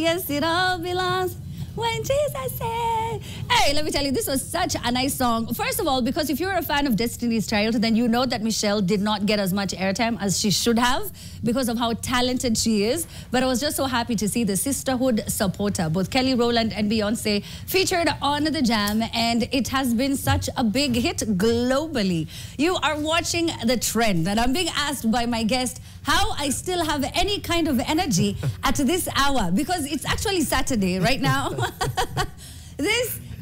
yes, it all belongs when Jesus said. Hey, let me tell you, this was such a nice song. First of all, because if you're a fan of Destiny's Child, then you know that Michelle did not get as much airtime as she should have because of how talented she is. But I was just so happy to see the sisterhood supporter, both Kelly Rowland and Beyonce, featured on the Jam, and it has been such a big hit globally. You are watching The Trend, and I'm being asked by my guest how I still have any kind of energy at this hour, because it's actually Saturday right now.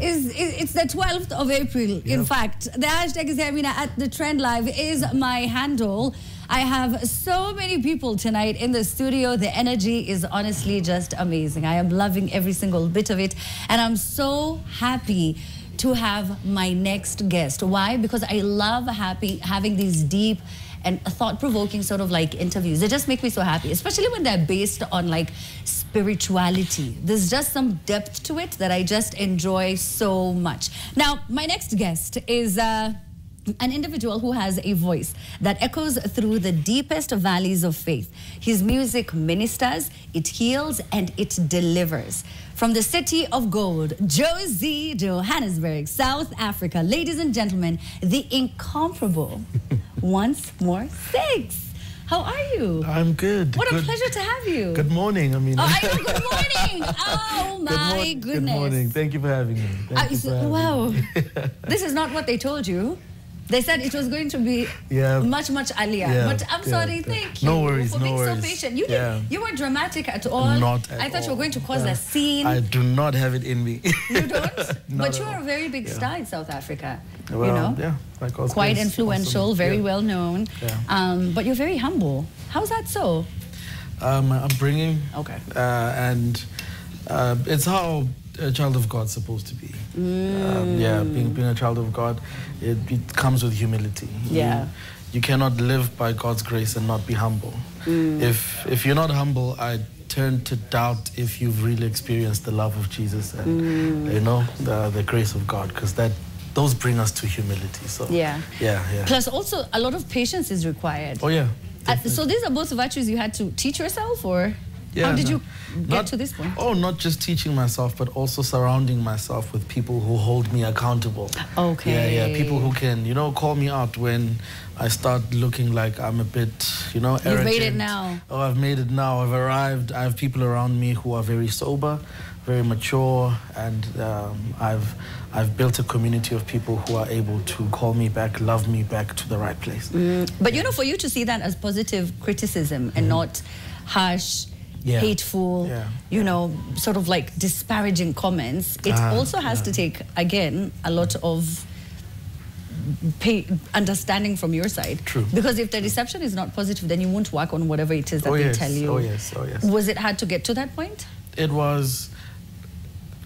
It's the 12th of April. Yep. In fact, the hashtag is Hermina at The Trend Live is my handle. I have so many people tonight in the studio. The energy is honestly just amazing. I am loving every single bit of it, and I'm so happy to have my next guest. Why? Because I love having these deep and thought-provoking sort of like interviews. They just make me so happy, especially when they're based on like spirituality. There's just some depth to it that I just enjoy so much. Now, my next guest is an individual who has a voice that echoes through the deepest valleys of faith. His music ministers, it heals, and it delivers. From the city of gold, Josie, Johannesburg, South Africa, ladies and gentlemen, the incomparable Oncemore Six. How are you? I'm good. What a pleasure to have you. Good morning. I mean, oh, I know, good morning. Oh my goodness. Good morning. Thank you for having me. Wow. This is not what they told you. They said it was going to be much earlier. Yeah, but I'm sorry, thank you. No worries, for being so patient. You weren't dramatic at all. Not at all. I thought you were going to cause a scene. I do not have it in me. You don't? But you are a very big star in South Africa. Well, you know? Yeah. Quite influential, awesome. very well known. Yeah. But you're very humble. How's that so? I'm bringing. Okay. And it's how a child of God's supposed to be. Being a child of God, it comes with humility. Yeah. You cannot live by God's grace and not be humble. If you're not humble, I turn to doubt if you've really experienced the love of Jesus and you know the grace of God, because those bring us to humility. So yeah. Plus, also a lot of patience is required. Oh yeah. So these are both virtues you had to teach yourself, or how did you get to this point? Oh, not just teaching myself, but also surrounding myself with people who hold me accountable. Okay. Yeah. People who can, you know, call me out when I start looking like I'm a bit, you know, arrogant. You've made it now. Oh, I've made it now. I've arrived. I have people around me who are very sober, very mature, and I've built a community of people who are able to call me back, love me back to the right place. But you know, for you to see that as positive criticism and not harsh, hateful, you know, sort of like disparaging comments, it also has to take, again, a lot of understanding from your side. True. Because if the reception is not positive, then you won't work on whatever it is that they tell you. Oh yes. Was it hard to get to that point? It was,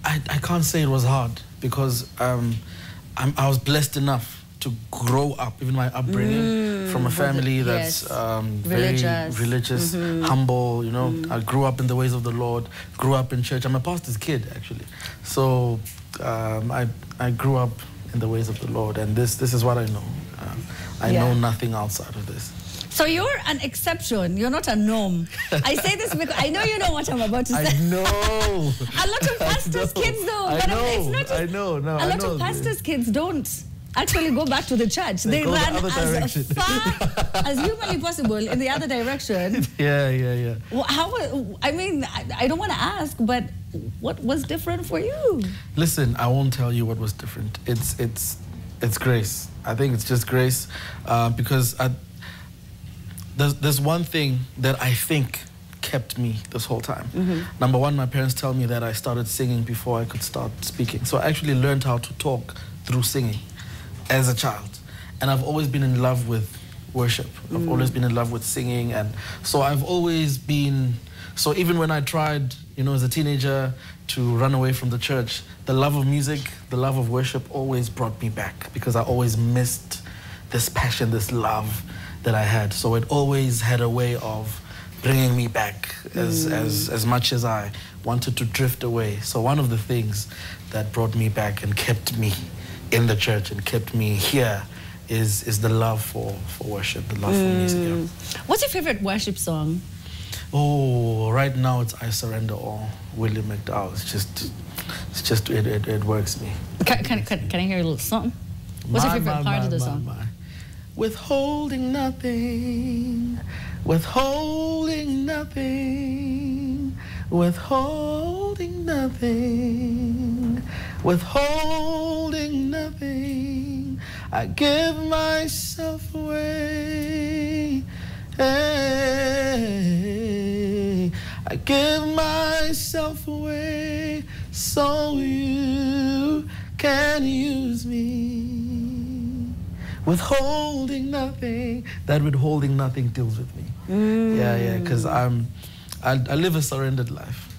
I can't say it was hard, because I was blessed enough to grow up, even my upbringing, from a family that's very religious, humble, you know. I grew up in the ways of the Lord, grew up in church. I'm a pastor's kid, actually. So I grew up in the ways of the Lord, and this is what I know. I know nothing outside of this. So you're an exception. You're not a norm. I say this because I know you know what I'm about to say. I know. A lot of pastors' kids, though. I know. A lot of pastors' kids don't actually go back to the church. They run as far as humanly possible in the other direction. Yeah. Well, I mean, I don't want to ask, but what was different for you? Listen, I won't tell you what was different. It's grace. I think it's just grace, because there's one thing that I think kept me this whole time. Number one, my parents tell me that I started singing before I could start speaking. So I actually learned how to talk through singing as a child. And I've always been in love with worship. I've always been in love with singing. And so I've always been, so even when I tried, you know, as a teenager to run away from the church, the love of music, the love of worship always brought me back, because I always missed this passion, this love that I had. So it always had a way of bringing me back as much as I wanted to drift away. So one of the things that brought me back and kept me in the church and kept me here is the love for worship, the love for music. What's your favorite worship song? Oh, right now it's I Surrender All. William McDowell. It works me. Can I hear a little something? What's your favorite part of the song? Withholding nothing, withholding nothing, withholding nothing, withholding nothing. I give myself away. Hey, I give myself away so you can use me. Withholding nothing. That withholding nothing deals with me. Yeah, because I live a surrendered life.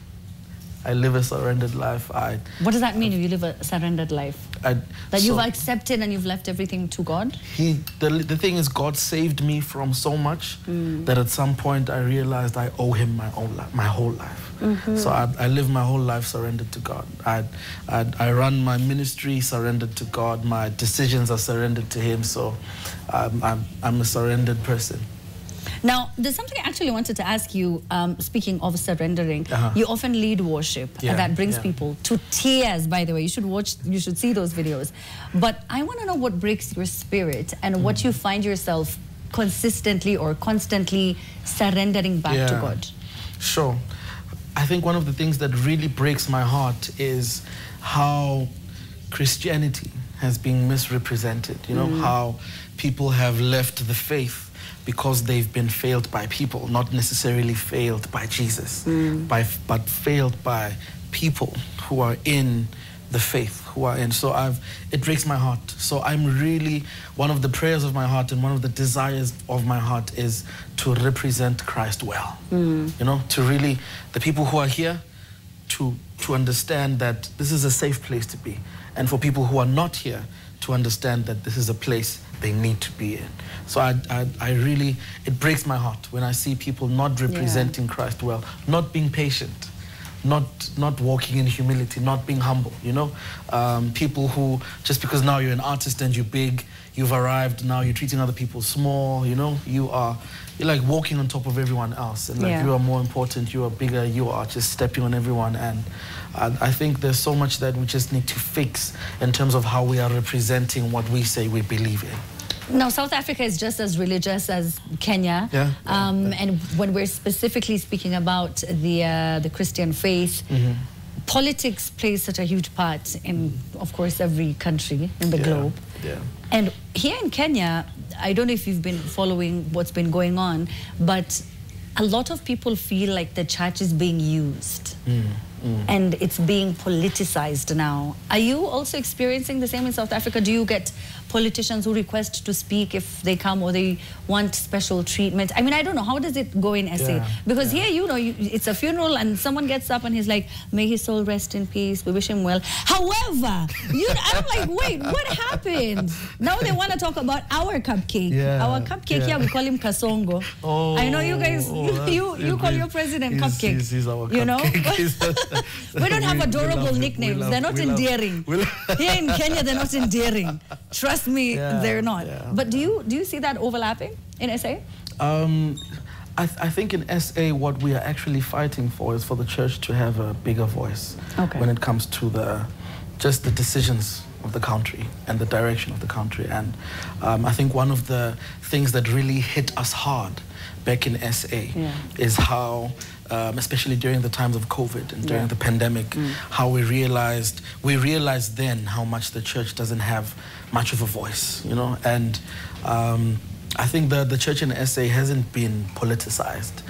I live a surrendered life. What does that mean if you live a surrendered life? That you've accepted and you've left everything to God? The thing is, God saved me from so much that at some point I realized I owe Him my whole life. So I live my whole life surrendered to God. I run my ministry surrendered to God. My decisions are surrendered to Him. So I'm a surrendered person. Now, there's something I actually wanted to ask you, speaking of surrendering. You often lead worship, and that brings people to tears, by the way. You should see those videos. But I want to know what breaks your spirit and what you find yourself consistently or constantly surrendering back to God. Sure. I think one of the things that really breaks my heart is how Christianity has been misrepresented. You know, how people have left the faith because they've been failed by people, not necessarily failed by Jesus, but failed by people who are in the faith, so it breaks my heart. So I'm really, one of the prayers of my heart and one of the desires of my heart is to represent Christ well. You know, to really, the people who are here, to understand that this is a safe place to be. And for people who are not here, to understand that this is a place they need to be in. So I really, it breaks my heart when I see people not representing Christ well, not being patient, not walking in humility, not being humble, you know? People who, just because now you're an artist and you're big, you've arrived, now you're treating other people small, you know? You're like walking on top of everyone else, and like you are more important, you are bigger, you are just stepping on everyone. And I think there's so much that we just need to fix in terms of how we are representing what we say we believe in. Now, South Africa is just as religious as Kenya. And when we're specifically speaking about the Christian faith, politics plays such a huge part in, of course, every country in the globe. And here in Kenya, I don't know if you've been following what's been going on, but a lot of people feel like the church is being used. And it's being politicized now. Are you also experiencing the same in South Africa? Do you get politicians who request to speak if they come, or they want special treatment? I mean, I don't know. How does it go in SA? Because here, you know, it's a funeral and someone gets up and he's like, may his soul rest in peace. We wish him well. However, I'm like, wait, what happened? Now they want to talk about our cupcake. Our cupcake here, we call him Kasongo. I know you guys, you call your president Cupcake. He's our you know? cupcake. We don't have adorable nicknames. They're not endearing. Here in Kenya, they're not endearing. Trust me, they're not. But do you see that overlapping in SA? I think in SA, what we are actually fighting for is for the church to have a bigger voice when it comes to just the decisions of the country and the direction of the country. And I think one of the things that really hit us hard back in SA is how, especially during the times of COVID and during the pandemic, how we realized then how much the church doesn't have much of a voice, you know? And I think the church in SA hasn't been politicized.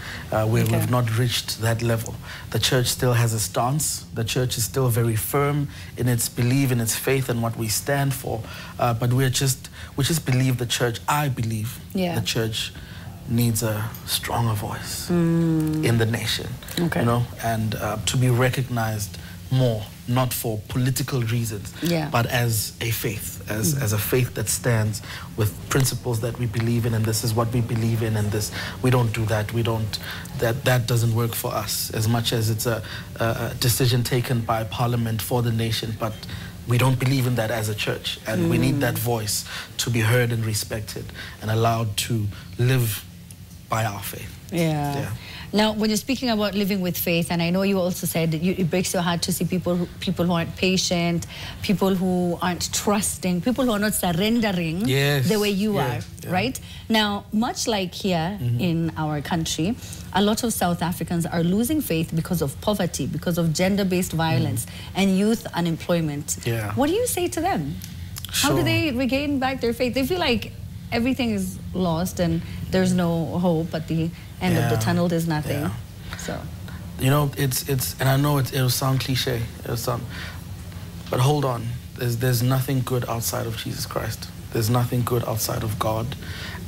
We've not reached that level. The church still has a stance. The church is still very firm in its belief, in its faith, and what we stand for. But we just believe the church, I believe the church needs a stronger voice in the nation, you know, and to be recognized more, not for political reasons, but as a faith, as a faith that stands with principles that we believe in, and this is what we believe in, and this, we don't do that, that doesn't work for us, as much as it's a decision taken by Parliament for the nation, but we don't believe in that as a church, and we need that voice to be heard and respected and allowed to live by our faith. Yeah. Now, when you're speaking about living with faith, and I know you also said that it breaks your heart to see people who aren't patient, people who aren't trusting, people who are not surrendering the way you are, right? Now, much like here in our country, a lot of South Africans are losing faith because of poverty, because of gender-based violence and youth unemployment. What do you say to them? How do they regain back their faith? They feel like everything is lost and there's no hope at the end of the tunnel. There's nothing. So, you know, it's and I know it'll sound cliche, but hold on. There's nothing good outside of Jesus Christ. There's nothing good outside of God,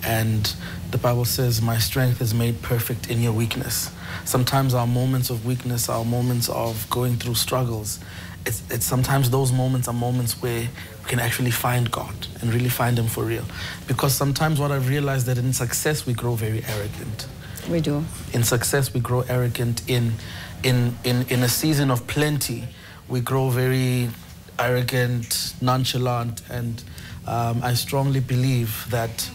and the Bible says, "My strength is made perfect in your weakness." Sometimes our moments of weakness, our moments of going through struggles, it's sometimes those moments are moments where we can actually find God and really find Him for real. Because sometimes what I've realized that in success we grow very arrogant. We do. In success we grow arrogant. In a season of plenty, we grow very arrogant, nonchalant, and I strongly believe that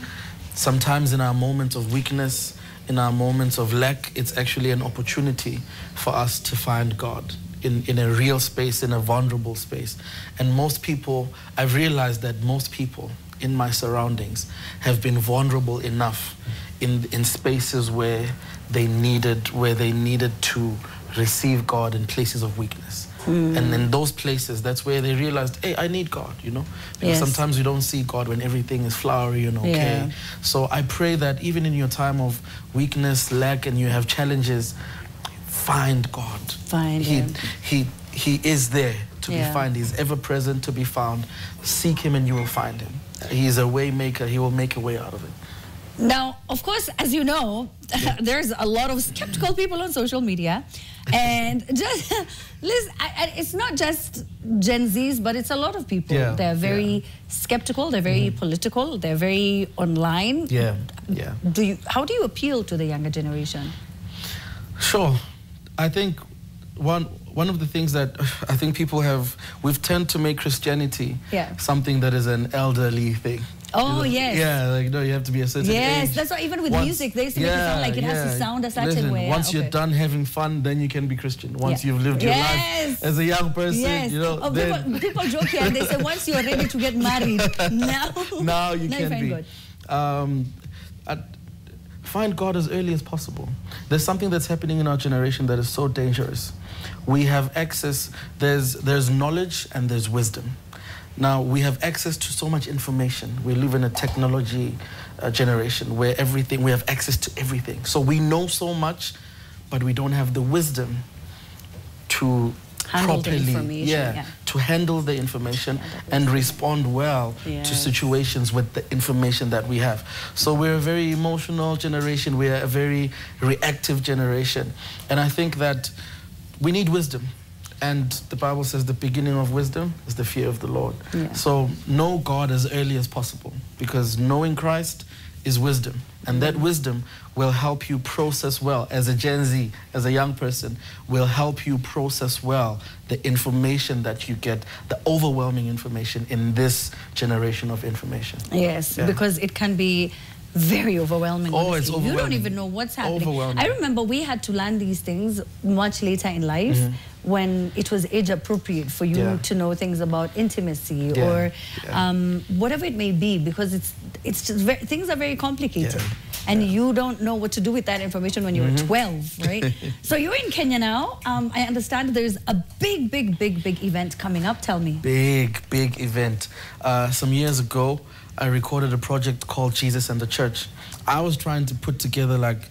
sometimes in our moments of weakness, in our moments of lack, it's actually an opportunity for us to find God in a real space, in a vulnerable space. And most people, I've realized that most people in my surroundings have been vulnerable enough in spaces where they needed to receive God in places of weakness. And in those places, that's where they realized, hey, I need God, you know? Because sometimes you don't see God when everything is flowery and okay. So I pray that even in your time of weakness, lack, and you have challenges, find God. Find Him. He is there to be found. He's ever present to be found. Seek Him and you will find Him. He's a way maker. He will make a way out of it. Now, of course, as you know, there's a lot of skeptical people on social media. And just, listen, it's not just Gen Zs, but it's a lot of people. They're very skeptical, they're very political, they're very online. How do you appeal to the younger generation? Sure. I think one of the things that I think we've tend to make Christianity something that is an elderly thing. Oh, yes. Yeah, like, no, you have to be a certain age. Yes, that's why even with music, they used to make it sound like it has to sound a certain way. Once you're done having fun, then you can be Christian. Once you've lived your life as a young person, you know. People joke here and they say, once you're ready to get married, now you can be. Good. Find God as early as possible. There's something that's happening in our generation that is so dangerous. We have access, there's knowledge and there's wisdom. Now, we have access to so much information. We live in a technology generation where we have access to everything. So we know so much, but we don't have the wisdom to handle the information. To handle the information and respond well to situations with the information that we have. So we're a very emotional generation. We're a very reactive generation. And I think that we need wisdom. And the Bible says the beginning of wisdom is the fear of the Lord. So know God as early as possible, because knowing Christ is wisdom. And that wisdom will help you process well. As a Gen Z, as a young person, will help you process well the information that you get, the overwhelming information in this generation of information. Yes, because it can be very overwhelming. Oh, it's overwhelming. You don't even know what's happening. I remember we had to learn these things much later in life when it was age appropriate for you to know things about intimacy or whatever it may be, because it's just things are very complicated. And you don't know what to do with that information when you're 12, right? So you're in Kenya now. I understand there's a big event coming up. Tell me. Big event. Some years ago, I recorded a project called Jesus and the Church. I was trying to put together like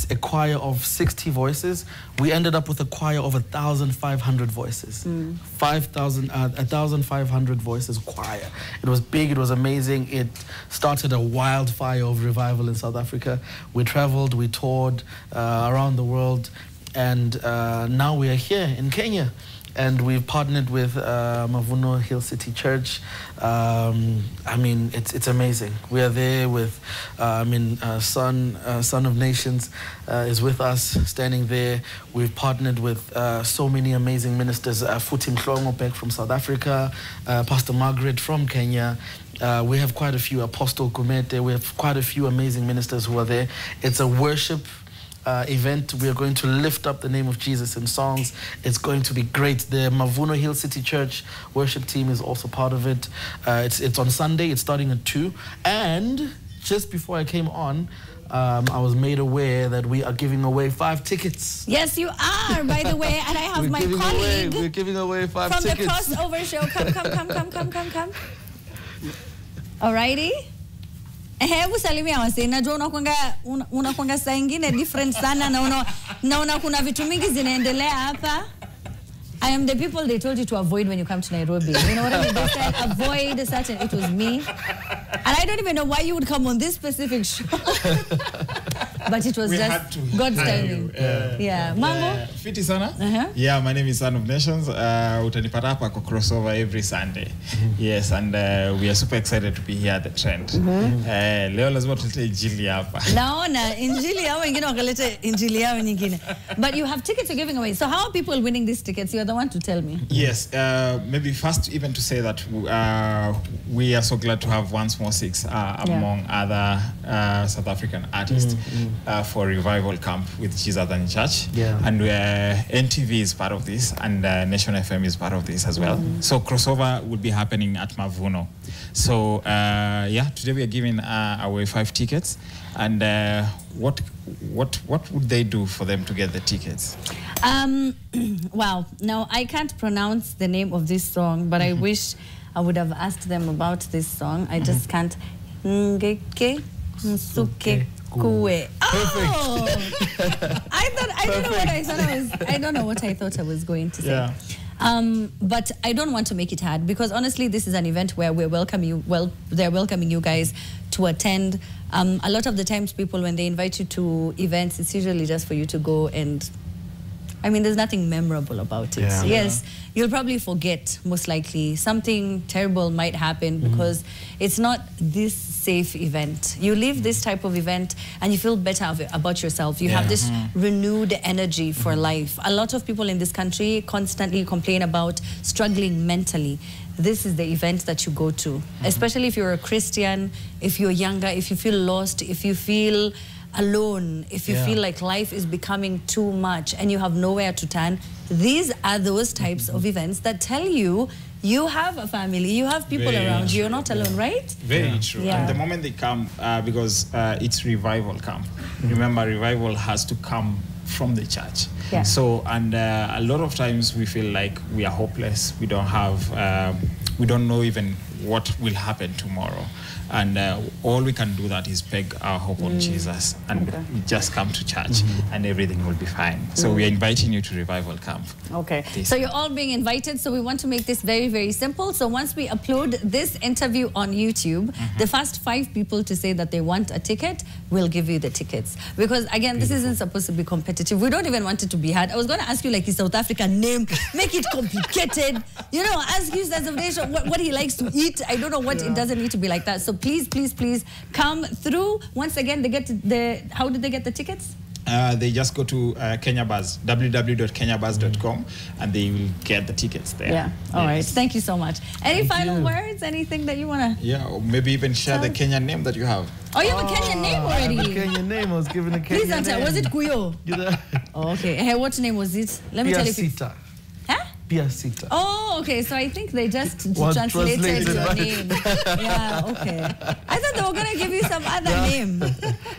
a choir of 60 voices. We ended up with a choir of 1,500 voices. 1,500 voices choir. It was big, it was amazing. It started a wildfire of revival in South Africa. We traveled, we toured around the world, and now we are here in Kenya. And we've partnered with Mavuno Hill City Church. I mean, it's amazing. We are there with, Son of Nations is with us, standing there. We've partnered with so many amazing ministers. Futhi Mhlongo back from South Africa, Pastor Margaret from Kenya. We have quite a few, Apostle Kumete. We have quite a few amazing ministers who are there. It's a worship event. We are going to lift up the name of Jesus in songs. It's going to be great. The Mavuno Hill City Church worship team is also part of it. It's on Sunday. It's starting at 2. And just before I came on, I was made aware that we are giving away 5 tickets. Yes, you are, by the way. And I have my colleague. We're giving away 5 from tickets. From the crossover show. Come. Alrighty. Hebu salimia wasi. Najua unakuanga saa ingine different sana na kuna vitu mingi zinaendelea hapa. I am the people they told you to avoid when you come to Nairobi. You know what I mean? They said avoid certain. It was me. And I don't even know why you would come on this specific show. But it was just God's timing. Yeah. Mambo? Fiti sana? Yeah, my name is Son of Nations. Utanipata hapa kwa crossover every Sunday. Yes, and we are super excited to be here at the Trend. Leo lazima tulete injili hapa. Naona injili yao wengine wakalete injili yao nyingine. But you have tickets you're giving away. So how are people winning these tickets? You're the one to tell me. Yes, maybe first even to say that we are so glad to have Oncemore Six among other South African artists for Revival Camp with Jesus and Church. And NTV is part of this, and Nation FM is part of this as well. So crossover will be happening at Mavuno. So yeah, today we are giving away 5 tickets. And what would they do for them to get the tickets? Wow. Now, I can't pronounce the name of this song, but I wish I would have asked them about this song. I just can't. Ngeke Nsuke Kue. Oh! I don't know what I thought I was going to say. Yeah. But I don't want to make it hard, because honestly, this is an event where they're welcoming you guys to attend. A lot of the times people, when they invite you to events, it's usually just for you to go and, I mean, there's nothing memorable about it. Yeah. Yes, you'll probably forget, most likely. Something terrible might happen because it's not this safe event. You leave this type of event and you feel better about yourself. You have this renewed energy for life. A lot of people in this country constantly complain about struggling mentally. This is the event that you go to, especially if you're a Christian, if you're younger, if you feel lost, if you feel alone, if you feel like life is becoming too much and you have nowhere to turn. These are those types of events that tell you you have a family, you have people around you, you're not alone, right? Very true. And the moment they come, because it's Revival Camp, remember, revival has to come from the church. So, and a lot of times we feel like we are hopeless, we don't have, we don't know even what will happen tomorrow. And all we can do that is peg our hope on Jesus and just come to church and everything will be fine. So we are inviting you to Revival Camp. Okay. So you're all being invited. So we want to make this very, very simple. So once we upload this interview on YouTube, the first 5 people to say that they want a ticket, we'll give you the tickets. Because again, this isn't supposed to be competitive. We don't even want it to be hard. I was going to ask you like his South African name, make it complicated. You know, ask his designation, what he likes to eat. I don't know what, it doesn't need to be like that. So please, please, please come through. Once again, they get how did they get the tickets? They just go to Kenya Buzz, www.kenyabuzz.com, and they will get the tickets there. Yeah. All right. Thank you so much. Any final words? Anything that you want to? Yeah, or maybe even share the Kenyan name that you have. Oh, you have a Kenyan name already? I have a Kenyan name. I was given a Kenyan name. Please answer. Was it Kuyo? Oh, okay. Hey, what name was it? Let me tell you. Huh? Piasita. Oh, okay. So I think they just translated your name. Yeah, okay. I thought they were going to give you some other name.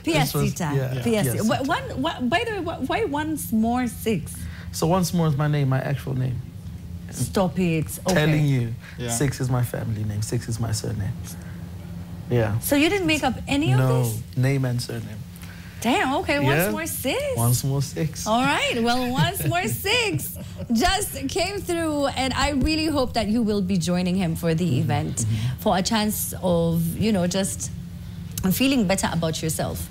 Piasita. Piasita. By the way, why Oncemore Six? So Oncemore is my name, my actual name. Stop it. Okay. Telling you, 6 is my family name. 6 is my surname. Yeah. So you didn't make up any of this? No, name and surname. Damn, okay, Oncemore Six. Oncemore Six. All right, well, Oncemore Six just came through, and I really hope that you will be joining him for the event for a chance of, you know, just feeling better about yourself.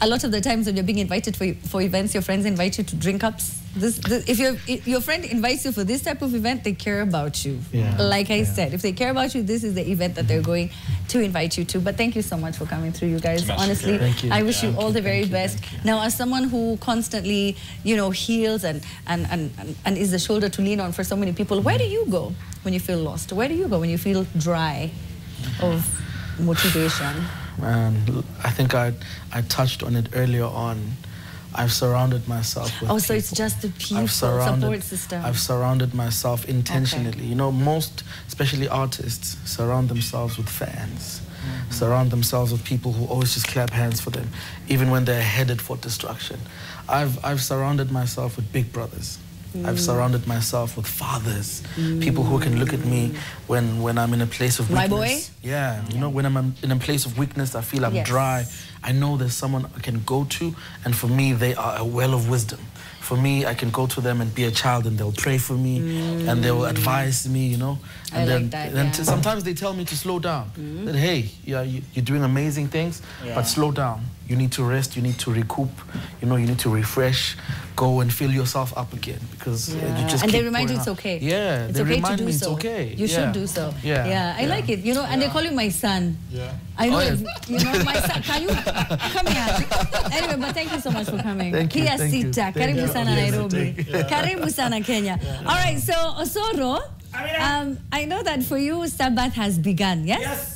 A lot of the times when you're being invited for events, your friends invite you to drink ups. If your friend invites you for this type of event, they care about you. Like I said, if they care about you, this is the event that they're going to invite you to. But thank you so much for coming through, you guys. Honestly, I wish you all the very best. Now, as someone who constantly, you know, heals and is the shoulder to lean on for so many people, where do you go when you feel lost? Where do you go when you feel dry of motivation? I think I touched on it earlier on. I've surrounded myself with Oh, so it's people. just the people, support system. I've surrounded myself intentionally. Okay. You know, most, especially artists, surround themselves with fans. Surround themselves with people who always just clap hands for them, even when they're headed for destruction. I've surrounded myself with big brothers. I've surrounded myself with fathers, people who can look at me when I'm in a place of weakness. My boy? Yeah, you know, when I'm in a place of weakness, I feel I'm dry. I know there's someone I can go to, and for me, they are a well of wisdom. For me, I can go to them and be a child, and they'll pray for me, and they will advise me, you know. And then sometimes they tell me to slow down. That, hey, you're doing amazing things, but slow down. You need to rest, you need to recoup, you know, you need to refresh, go and fill yourself up again, because you just and keep they remind you pouring it's out. okay. Yeah, it's they okay remind to do me so. it's okay. You should do so. I like it, you know, and they call you my son. I know, you know, my son. Can you come here? Anyway, but thank you so much for coming. Thank you. Pia Sita, karibu sana Nairobi. Karibu sana Kenya. All right, so Osoro, I know that for you, Sabbath has begun, yes? Yes.